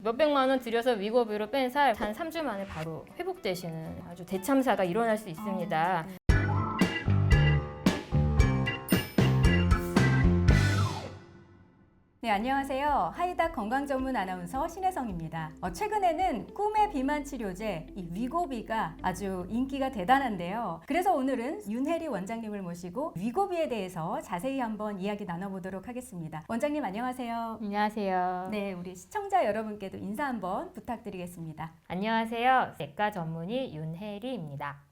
몇백만 원 들여서 위고비로 뺀 살 단 3주 만에 바로 회복되시는 아주 대참사가 일어날 수 있습니다. 네, 안녕하세요. 하이닥 건강전문 아나운서 신혜성입니다. 최근에는 꿈의 비만 치료제 이 위고비가 아주 인기가 대단한데요. 그래서 오늘은 윤혜리 원장님을 모시고 위고비에 대해서 자세히 한번 이야기 나눠보도록 하겠습니다. 원장님 안녕하세요. 안녕하세요. 네, 우리 시청자 여러분께도 인사 한번 부탁드리겠습니다. 안녕하세요. 내과 전문의 윤혜리입니다.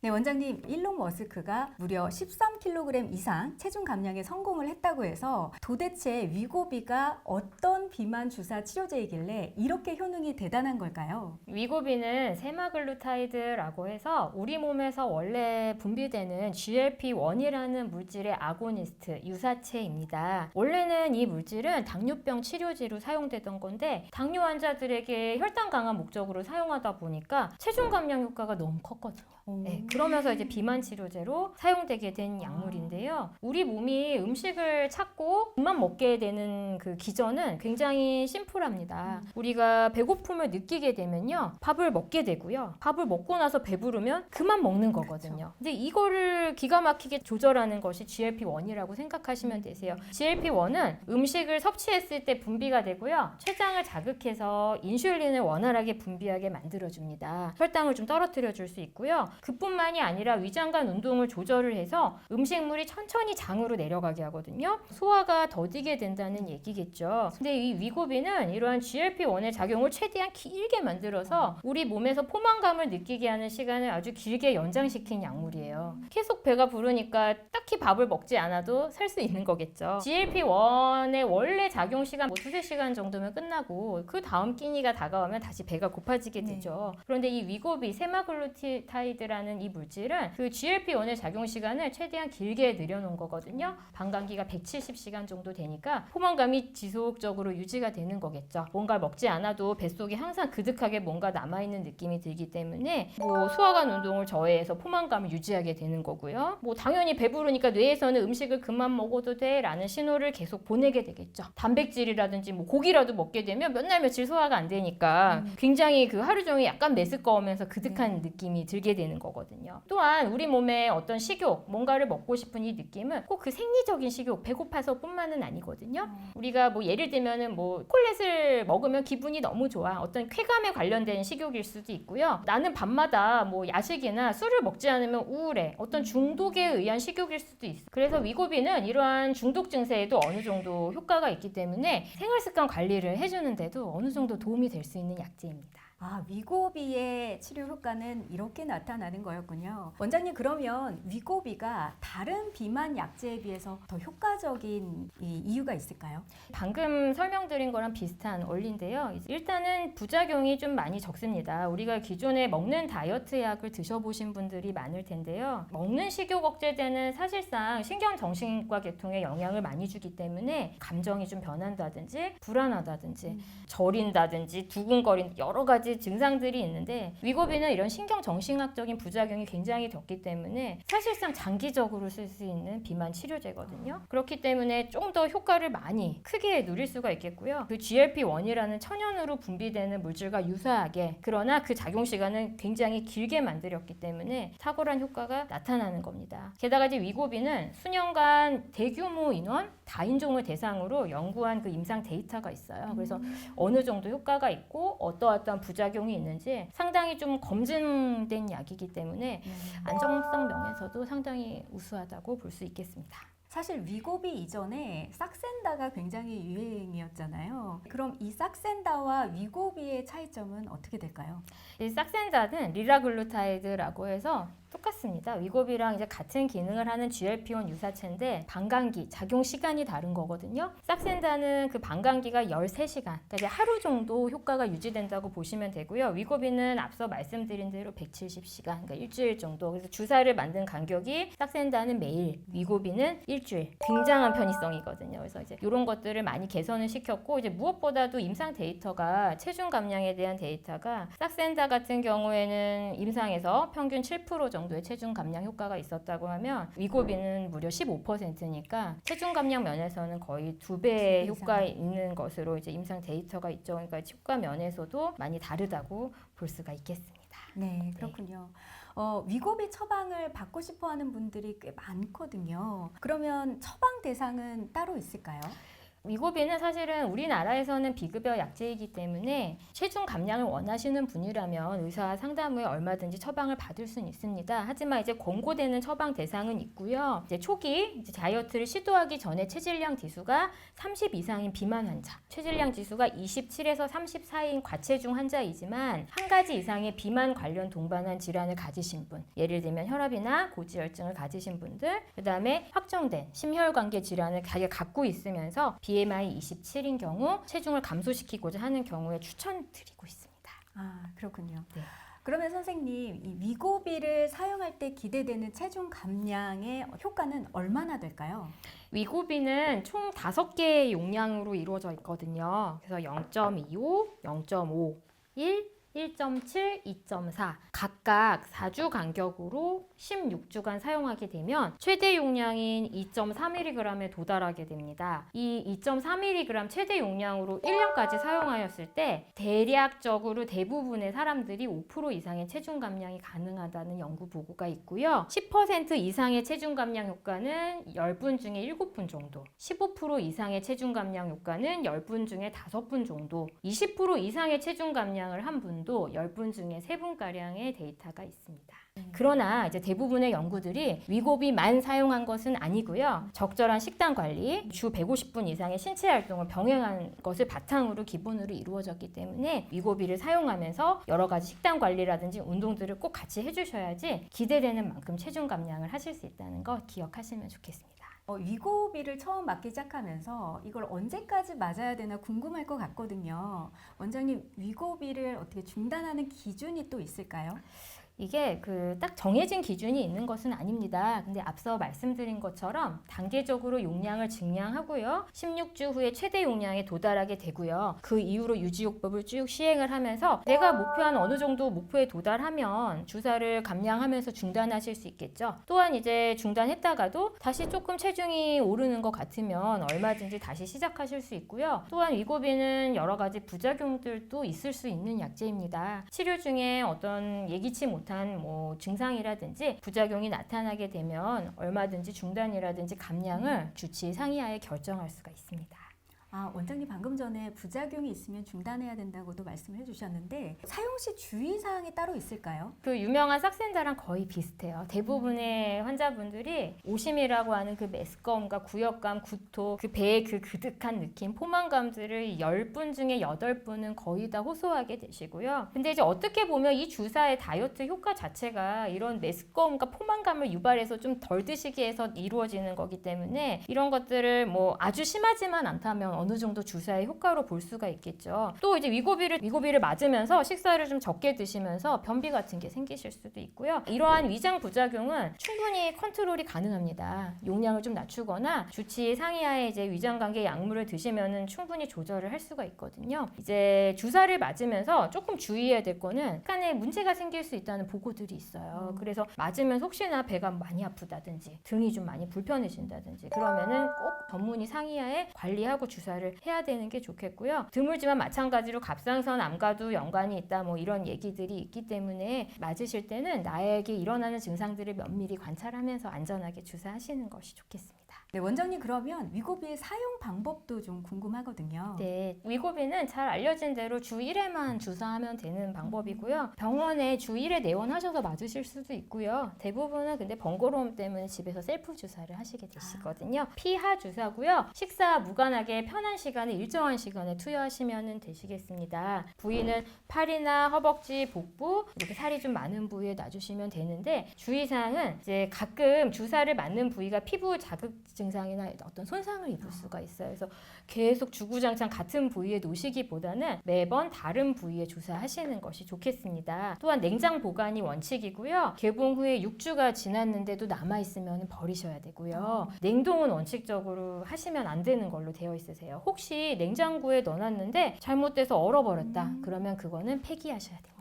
네, 원장님, 일론 머스크가 무려 13kg 이상 체중 감량에 성공을 했다고 해서 도대체 위고비가 어떤 비만 주사 치료제이길래 이렇게 효능이 대단한 걸까요? 위고비는 세마글루타이드라고 해서 우리 몸에서 원래 분비되는 GLP-1이라는 물질의 아고니스트, 유사체입니다. 원래는 이 물질은 당뇨병 치료제로 사용되던 건데 당뇨 환자들에게 혈당 강화 목적으로 사용하다 보니까 체중 감량 효과가 너무 컸거든요. 네, 그러면서 이제 비만 치료제로 사용되게 된 약물인데요. 우리 몸이 음식을 찾고 그만 먹게 되는 그 기전은 굉장히 심플합니다. 우리가 배고픔을 느끼게 되면요, 밥을 먹게 되고요. 밥을 먹고 나서 배부르면 그만 먹는 거거든요. 근데 이거를 기가 막히게 조절하는 것이 GLP-1이라고 생각하시면 되세요. GLP-1은 음식을 섭취했을 때 분비가 되고요. 췌장을 자극해서 인슐린을 원활하게 분비하게 만들어줍니다. 혈당을 좀 떨어뜨려 줄 수 있고요. 그뿐만이 아니라 위장관 운동을 조절을 해서 음식물이 천천히 장으로 내려가게 하거든요. 소화가 더디게 된다는 얘기겠죠. 근데 이 위고비는 이러한 GLP-1의 작용을 최대한 길게 만들어서 우리 몸에서 포만감을 느끼게 하는 시간을 아주 길게 연장시킨 약물이에요. 계속 배가 부르니까 딱히 밥을 먹지 않아도 살 수 있는 거겠죠. GLP-1의 원래 작용 시간 두세 시간 정도면 끝나고 그 다음 끼니가 다가오면 다시 배가 고파지게 되죠. 그런데 이 위고비, 세마글루타이드라는 이 물질은 그 GLP-1의 작용 시간을 최대한 길게 늘려놓은 거거든요. 방광기가 170시간 정도 되니까 포만감이 지속적으로 유지가 되는 거겠죠. 뭔가 먹지 않아도 뱃속에 항상 그득하게 뭔가 남아있는 느낌이 들기 때문에 소화관 운동을 저해해서 포만감을 유지하게 되는 거고요. 당연히 배부르니까 뇌에서는 음식을 그만 먹어도 돼 라는 신호를 계속 보내게 되겠죠. 단백질이라든지 고기라도 먹게 되면 몇 날 며칠 소화가 안 되니까 굉장히 그 하루 종일 약간 메스꺼우면서 그득한 느낌이 들게 되는 거거든요. 또한 우리 몸에 어떤 식욕, 뭔가를 먹고 싶은 이 느낌은 꼭 그 생리적인 식욕, 배고파서 뿐만은 아니거든요. 우리가 예를 들면은 초콜릿을 먹으면 기분이 너무 좋아. 어떤 쾌감에 관련된 식욕일 수도 있고요. 나는 밤마다 야식이나 술을 먹지 않으면 우울해. 어떤 중독에 의한 식욕일 수도 있어. 그래서 위고비는 이러한 중독 증세에도 어느 정도 효과가 있기 때문에 생활습관 관리를 해주는데도 어느 정도 도움이 될 수 있는 약제입니다. 위고비의 치료 효과는 이렇게 나타나는 거였군요. 원장님, 그러면 위고비가 다른 비만 약제에 비해서 더 효과적인 이유가 있을까요? 방금 설명드린 거랑 비슷한 원리인데요. 일단은 부작용이 좀 많이 적습니다. 우리가 기존에 먹는 다이어트 약을 드셔보신 분들이 많을 텐데요. 먹는 식욕 억제제는 사실상 신경정신과 계통에 영향을 많이 주기 때문에 감정이 좀 변한다든지 불안하다든지 저린다든지 두근거린 여러 가지 증상들이 있는데 위고비는 이런 신경정신학적인 부작용이 굉장히 적기 때문에 사실상 장기적으로 쓸 수 있는 비만 치료제거든요. 그렇기 때문에 조금 더 효과를 많이 크게 누릴 수가 있겠고요. 그 GLP-1이라는 천연으로 분비되는 물질과 유사하게 그러나 그 작용 시간은 굉장히 길게 만들었기 때문에 탁월한 효과가 나타나는 겁니다. 게다가 이제 위고비는 수년간 대규모 인원 다인종을 대상으로 연구한 그 임상 데이터가 있어요. 그래서 어느 정도 효과가 있고 어떠한 부작용이 있는지 상당히 좀 검증된 약이기 때문에 안정성 면에서도 상당히 우수하다고 볼 수 있겠습니다. 사실 위고비 이전에 싹센다가 굉장히 유행이었잖아요. 그럼 이 싹센다와 위고비의 차이점은 어떻게 될까요? 이 싹센다는 리라글루타이드라고 해서 똑같습니다. 위고비랑 이제 같은 기능을 하는 GLP-1 유사체인데 방광기, 작용 시간이 다른 거거든요. 싹센다는 그 방광기가 13시간, 그러니까 이제 하루 정도 효과가 유지된다고 보시면 되고요. 위고비는 앞서 말씀드린 대로 170시간, 그러니까 일주일 정도. 그래서 주사를 만든 간격이 싹센다는 매일, 위고비는 일주일. 굉장한 편의성이거든요. 그래서 이제 이런 것들을 많이 개선을 시켰고 이제 무엇보다도 임상 데이터가 체중 감량에 대한 데이터가 싹센다 같은 경우에는 임상에서 평균 7% 정도 정도의 체중 감량 효과가 있었다고 하면 위고비는 무려 15%니까 체중 감량 면에서는 거의 2배의 효과가 있는 것으로 이제 임상 데이터가 있죠. 그러니까 효과 면에서도 많이 다르다고 볼 수가 있겠습니다. 네, 그렇군요. 위고비 처방을 받고 싶어 하는 분들이 꽤 많거든요. 그러면 처방 대상은 따로 있을까요? 위고비는 사실은 우리나라에서는 비급여 약제이기 때문에 체중 감량을 원하시는 분이라면 의사 상담 후에 얼마든지 처방을 받을 수는 있습니다. 하지만 이제 권고되는 처방 대상은 있고요. 이제 초기 이제 다이어트를 시도하기 전에 체질량 지수가 30 이상인 비만 환자, 체질량 지수가 27에서 30 사이인 과체중 환자이지만 한 가지 이상의 비만 관련 동반한 질환을 가지신 분, 예를 들면 혈압이나 고지혈증을 가지신 분들, 그다음에 확정된 심혈관계 질환을 갖고 있으면서 BMI 27인 경우 체중을 감소시키고자 하는 경우에 추천드리고 있습니다. 아, 그렇군요. 네. 그러면 선생님, 이 위고비를 사용할 때 기대되는 체중 감량의 효과는 얼마나 될까요? 위고비는 총 5개의 용량으로 이루어져 있거든요. 그래서 0.25, 0.5, 1, 1.7, 2.4 각각 4주 간격으로 16주간 사용하게 되면 최대 용량인 2.3mg에 도달하게 됩니다. 이 2.3mg 최대 용량으로 1년까지 사용하였을 때 대략적으로 대부분의 사람들이 5% 이상의 체중 감량이 가능하다는 연구 보고가 있고요. 10% 이상의 체중 감량 효과는 10분 중에 7분 정도, 15% 이상의 체중 감량 효과는 10분 중에 5분 정도, 20% 이상의 체중 감량을 한 분도 10분 중에 3분가량의 데이터가 있습니다. 그러나 이제 대부분의 연구들이 위고비만 사용한 것은 아니고요. 적절한 식단 관리, 주 150분 이상의 신체 활동을 병행한 것을 바탕으로 기본으로 이루어졌기 때문에 위고비를 사용하면서 여러 가지 식단 관리라든지 운동들을 꼭 같이 해주셔야지 기대되는 만큼 체중 감량을 하실 수 있다는 거 기억하시면 좋겠습니다. 위고비를 처음 맞기 시작하면서 이걸 언제까지 맞아야 되나 궁금할 것 같거든요. 원장님, 위고비를 어떻게 중단하는 기준이 또 있을까요? 이게 딱 정해진 기준이 있는 것은 아닙니다. 근데 앞서 말씀드린 것처럼 단계적으로 용량을 증량하고요. 16주 후에 최대 용량에 도달하게 되고요. 그 이후로 유지요법을 쭉 시행을 하면서 내가 목표한 어느 정도 목표에 도달하면 주사를 감량하면서 중단하실 수 있겠죠. 또한 이제 중단했다가도 다시 조금 체중이 오르는 것 같으면 얼마든지 다시 시작하실 수 있고요. 또한 위고비는 여러 가지 부작용들도 있을 수 있는 약제입니다. 치료 중에 어떤 예기치 못한 증상이라든지 부작용이 나타나게 되면 얼마든지 중단이라든지 감량을 주치 상의하에 결정할 수가 있습니다. 원장님 방금 전에 부작용이 있으면 중단해야 된다고도 말씀을 해주셨는데 사용 시 주의사항이 따로 있을까요? 그 유명한 삭센다랑 거의 비슷해요. 대부분의 환자분들이 오심이라고 하는 그 메스꺼움과 구역감, 구토, 그 배의 그 그득한 느낌, 포만감들을 10분 중에 8분은 거의 다 호소하게 되시고요. 근데 이제 어떻게 보면 이 주사의 다이어트 효과 자체가 이런 메스꺼움과 포만감을 유발해서 좀 덜 드시게 해서 이루어지는 거기 때문에 이런 것들을 아주 심하지만 않다면 어느 정도 주사의 효과로 볼 수가 있겠죠. 또 이제 위고비를 맞으면서 식사를 좀 적게 드시면서 변비 같은 게 생기실 수도 있고요. 이러한 위장 부작용은 충분히 컨트롤이 가능합니다. 용량을 좀 낮추거나 주치 상의하에 이제 위장관계 약물을 드시면은 충분히 조절을 할 수가 있거든요. 이제 주사를 맞으면서 조금 주의해야 될 거는 약간의 문제가 생길 수 있다는 보고들이 있어요. 그래서 맞으면 혹시나 배가 많이 아프다든지 등이 좀 많이 불편해진다든지 그러면은 꼭 전문의 상의하에 관리하고 주사를 해야 되는 게 좋겠고요. 드물지만 마찬가지로 갑상선 암과도 연관이 있다 이런 얘기들이 있기 때문에 맞으실 때는 나에게 일어나는 증상들을 면밀히 관찰하면서 안전하게 주사하시는 것이 좋겠습니다. 네, 원장님 그러면 위고비의 사용 방법도 좀 궁금하거든요. 네, 위고비는 잘 알려진 대로 주 1회만 주사하면 되는 방법이고요. 병원에 주 1회 내원하셔서 맞으실 수도 있고요. 대부분은 근데 번거로움 때문에 집에서 셀프 주사를 하시게 되시거든요. 피하 주사고요. 식사 무관하게 편한 시간에 일정한 시간에 투여하시면 되시겠습니다. 부위는 팔이나 허벅지, 복부 이렇게 살이 좀 많은 부위에 놔주시면 되는데 주의사항은 이제 가끔 주사를 맞는 부위가 피부 자극 증상이나 어떤 손상을 입을 수가 있어요. 그래서 계속 주구장창 같은 부위에 놓으시기보다는 매번 다른 부위에 주사하시는 것이 좋겠습니다. 또한 냉장 보관이 원칙이고요. 개봉 후에 6주가 지났는데도 남아있으면 버리셔야 되고요. 냉동은 원칙적으로 하시면 안 되는 걸로 되어 있으세요. 혹시 냉장고에 넣어놨는데 잘못돼서 얼어버렸다. 그러면 그거는 폐기하셔야 됩니다.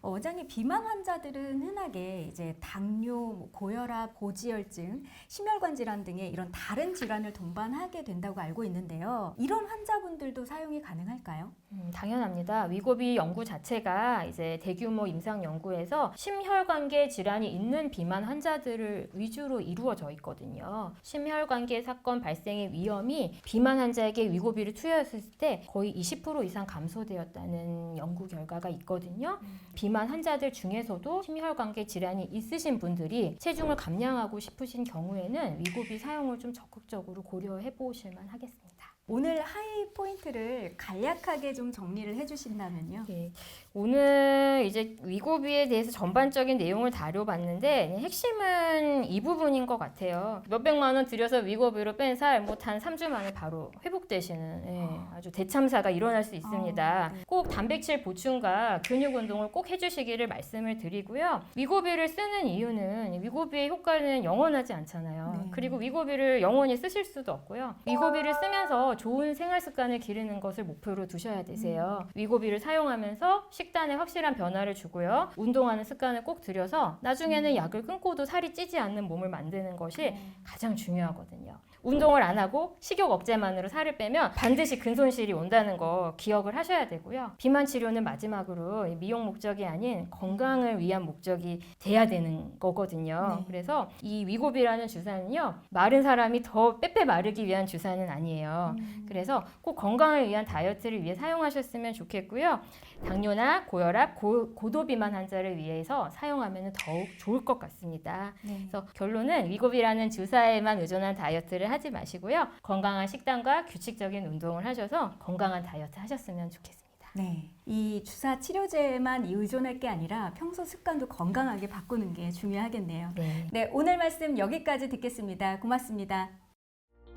원장님, 비만 환자들은 흔하게 이제 당뇨, 고혈압, 고지혈증, 심혈관 질환 등의 이런 다른 질환을 동반하게 된다고 알고 있는데요. 이런 환자분들도 사용이 가능할까요? 당연합니다. 위고비 연구 자체가 이제 대규모 임상 연구에서 심혈관계 질환이 있는 비만 환자들을 위주로 이루어져 있거든요. 심혈관계 사건 발생의 위험이 비만 환자에게 위고비를 투여했을 때 거의 20% 이상 감소되었다는 연구 결과가 있거든요. 비만 환자들 중에서도 심혈관계 질환이 있으신 분들이 체중을 감량하고 싶으신 경우에는 위고비 사용을 좀 적극적으로 고려해 보실 만 하겠습니다. 오늘 하이 포인트를 간략하게 좀 정리를 해주신다면요. 네, 오늘 이제 위고비에 대해서 전반적인 내용을 다뤄봤는데 핵심은 이 부분인 것 같아요. 몇백만 원 들여서 위고비로 뺀 살 단 3주 만에 바로 회복되시는 아주 대참사가 일어날 수 있습니다. 네. 꼭 단백질 보충과 근육 운동을 꼭 해주시기를 말씀을 드리고요. 위고비를 쓰는 이유는 위고비의 효과는 영원하지 않잖아요. 네. 그리고 위고비를 영원히 쓰실 수도 없고요. 위고비를 쓰면서 좋은 생활 습관을 기르는 것을 목표로 두셔야 되세요. 위고비를 사용하면서 식단에 확실한 변화를 주고요. 운동하는 습관을 꼭 들여서 나중에는 약을 끊고도 살이 찌지 않는 몸을 만드는 것이 가장 중요하거든요. 운동을 안 하고 식욕 억제만으로 살을 빼면 반드시 근손실이 온다는 거 기억을 하셔야 되고요. 비만 치료는 마지막으로 미용 목적이 아닌 건강을 위한 목적이 돼야 되는 거거든요. 네. 그래서 이 위고비라는 주사는요, 마른 사람이 더 빼빼 마르기 위한 주사는 아니에요. 그래서 꼭 건강을 위한 다이어트를 위해 사용하셨으면 좋겠고요. 당뇨나 고혈압, 고도 비만 환자를 위해서 사용하면 더욱 좋을 것 같습니다. 네. 그래서 결론은 위고비라는 주사에만 의존한 다이어트를 하지 마시고요. 건강한 식단과 규칙적인 운동을 하셔서 건강한 다이어트 하셨으면 좋겠습니다. 네, 이 주사 치료제에만 의존할 게 아니라 평소 습관도 건강하게 바꾸는 게 중요하겠네요. 네, 오늘 말씀 여기까지 듣겠습니다. 고맙습니다.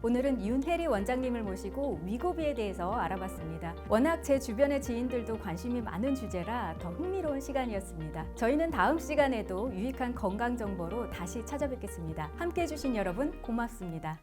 오늘은 윤혜리 원장님을 모시고 위고비에 대해서 알아봤습니다. 워낙 제 주변의 지인들도 관심이 많은 주제라 더 흥미로운 시간이었습니다. 저희는 다음 시간에도 유익한 건강 정보로 다시 찾아뵙겠습니다. 함께 해주신 여러분 고맙습니다.